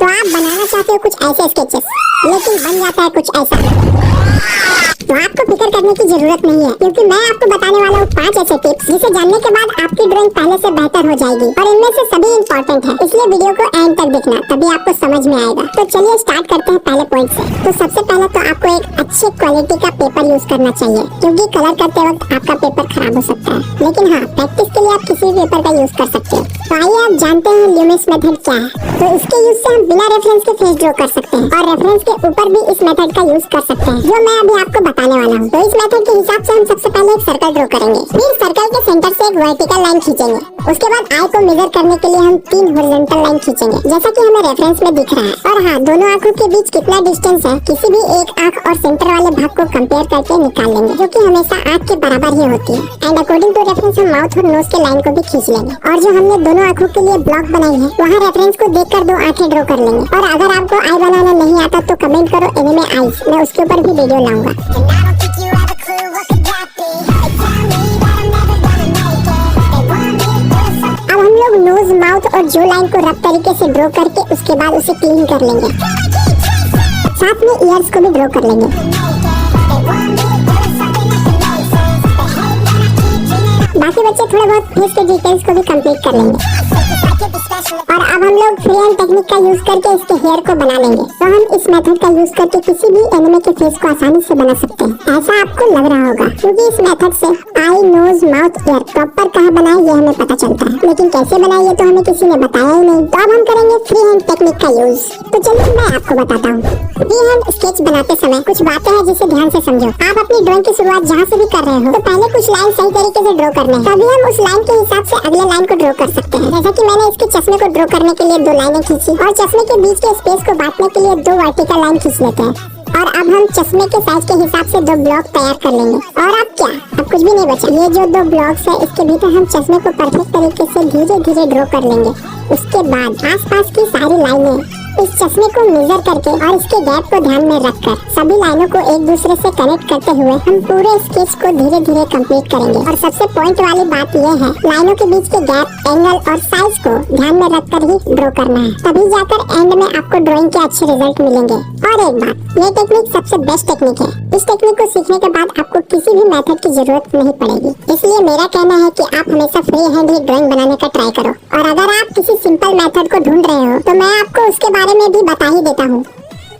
तो आप बनाना चाहते हो कुछ ऐसे स्केचेस, लेकिन बन जाता है कुछ ऐसा, तो आपको फिक्र करने की जरूरत नहीं है, क्योंकि मैं आपको बताने वाला हूँ 5 ऐसे टिप्स जिसे जानने के बाद आपकी ड्राइंग पहले से बेहतर हो जाएगी। और इनमें से सभी इम्पोर्टेंट है, इसलिए वीडियो को एंड तक देखना, तभी आपको समझ में आएगा। तो चलिए स्टार्ट करते हैं पहले पॉइंट से। तो सबसे पहले तो आपको एक अच्छी क्वालिटी का पेपर यूज करना चाहिए, क्योंकि कलर करते वक्त आपका पेपर खराब हो सकता है। लेकिन हाँ, प्रैक्टिस के लिए आप किसी भी पेपर का यूज कर सकते हो। तो आइए आप जानते हैं ल्यूमिस मेथड क्या है। तो इसके यूज से हम बिना रेफरेंस के फेस ड्रॉ कर सकते हैं, और रेफरेंस के ऊपर भी इस मेथड का यूज कर सकते हैं, जो मैं अभी आपको बताने वाला हूँ। तो इस मेथड के हिसाब से हम सबसे पहले एक सर्कल ड्रॉ करेंगे, फिर सर्कल के सेंटर से एक वर्टिकल लाइन खींचेंगे। उसके बाद आई को मेजर करने के लिए हम 3 हॉरिजॉन्टल लाइन खींचेंगे, जैसा कि हमें रेफरेंस में दिख रहा है। और हाँ, दोनों आंखों के बीच कितना डिस्टेंस है, किसी भी एक आंख और सेंटर वाले भाग को कंपेयर करके निकाल लेंगे, जो कि हमेशा आंख के बराबर ही होती है। एंड अकॉर्डिंग टू रेफरेंस हम माउथ और नोज के लाइन को भी खींच लेंगे। और जो हमने दोनों आंखों के लिए ब्लॉक बनाई है, वहाँ रेफरेंस को देखकर 2 आंखें ड्रॉ कर लेंगे। और अगर आपको आई बनाना नहीं आता तो कमेंट करो एनिमे आईज, मैं उसके ऊपर भी वीडियो लाऊंगा। अब हम लोग नोज, माउथ और जो लाइन को रफ तरीके से ड्रॉ करके उसके बाद उसे क्लीन कर लेंगे। साथ में ईयर्स को भी ड्रॉ कर लेंगे। बाकी बच्चे थोड़े बहुत फेस के डिटेल्स को भी कंप्लीट कर लेंगे। और अब हम लोग फ्री हैंड टेक्निक का यूज करके इसके हेयर को बना लेंगे। तो हम इस मेथड का यूज करके किसी भी एनिमे के फेस को आसानी से बना सकते हैं। ऐसा आपको लग रहा होगा, क्योंकि इस मेथड से आई, नोज, माउथ, ईयर प्रॉपर कहाँ बनाए ये हमें पता चलता है, लेकिन कैसे बनाए ये तो हमें किसी ने बताया ही नहीं। तो अब हम करेंगे फ्री हैंड टेक्निक का यूज। तो चलिए मैं आपको बताता हूँ। फ्री हैंड स्केच बनाते समय कुछ बातें हैं जिसे ध्यान से समझो। आप अपनी ड्राइंग की शुरुआत जहाँ से भी कर रहे हो, तो पहले कुछ लाइन सही तरीके से ड्रॉ करना है, तभी हम उस लाइन के हिसाब से अगले लाइन को ड्रॉ कर सकते हैं। जैसा कि मैंने इसके चश्मे को ड्रॉ करने के लिए 2 लाइनें खींची, और चश्मे के बीच के स्पेस को बांटने के लिए 2 वर्टिकल लाइन खींच लेते हैं। और अब हम चश्मे के साइज के हिसाब से 2 ब्लॉक तैयार कर लेंगे। और अब क्या, अब कुछ भी नहीं बचा। ये जो 2 ब्लॉक्स है, इसके भीतर हम चश्मे को परफेक्ट तरीके से धीरे धीरे ड्रॉ कर लेंगे। उसके बाद आसपास की सारी लाइनें इस चश्मे को मेजर करके और इसके गैप को ध्यान में रखकर सभी लाइनों को एक दूसरे से कनेक्ट करते हुए हम पूरे स्केच को धीरे धीरे कंप्लीट करेंगे। और सबसे पॉइंट वाली बात यह है, लाइनों के बीच के गैप, एंगल और साइज को ध्यान में रखकर ही ड्रॉ करना है, तभी जाकर एंड में आपको ड्राइंग के अच्छे रिजल्ट मिलेंगे। और एक बात, ये टेक्निक सबसे बेस्ट टेक्निक है। इस टेक्निक को सीखने के बाद आपको किसी भी मेथड की जरूरत नहीं पड़ेगी। इसलिए मेरा कहना है कि आप हमेशा फ्री हैंड ही ड्राइंग बनाने का ट्राई करो। और अगर आप किसी सिंपल मेथड को ढूंढ रहे हो, तो मैं आपको उसके बारे में भी बता ही देता हूँ,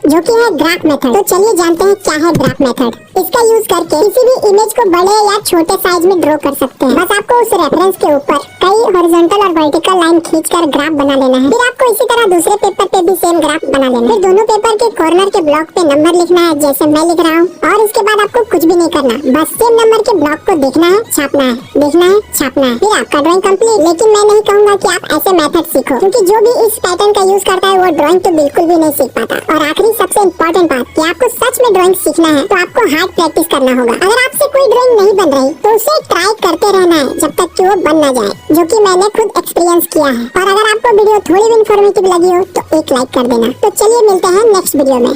जो कि है ग्राफ मेथड। तो चलिए जानते हैं क्या है ग्राफ मेथड। इसका यूज करके किसी भी इमेज को बड़े या छोटे साइज में ड्रॉ कर सकते हैं। बस आपको उस रेफरेंस के ऊपर कई हॉरिजॉन्टल और वर्टिकल लाइन खींचकर ग्राफ बना लेना है। फिर आपको इसी तरह दूसरे पेपर पे भी सेम ग्राफ बना लेना है। फिर दोनों पेपर के कॉर्नर के ब्लॉक पे नंबर लिखना है, जैसे मैं लिख रहा हूँ। और इसके बाद आपको कुछ भी नहीं करना, बस सेम नंबर के ब्लॉक को देखना है, छापना है, देखना है, छापना है, फिर आपका ड्राइंग कंप्लीट। लेकिन मैं नहीं कहूँगा कि आप ऐसे मेथड सीखो, क्योंकि जो भी इस पैटर्न का यूज करता है वो ड्राइंग तो बिल्कुल भी नहीं सीख पाता। और आखिरी सबसे इम्पोर्टेंट बात, कि आपको सच में ड्राइंग सीखना है तो आपको हार्ड प्रैक्टिस करना होगा। अगर आपसे कोई ड्राइंग नहीं बन रही, तो उसे ट्राई करते रहना है जब तक कि वो बन ना जाए, जो कि मैंने खुद एक्सपीरियंस किया है। और अगर आपको वीडियो थोड़ी भी इन्फॉर्मेटिव लगी हो तो एक लाइक कर देना। तो चलिए मिलते हैं नेक्स्ट वीडियो में।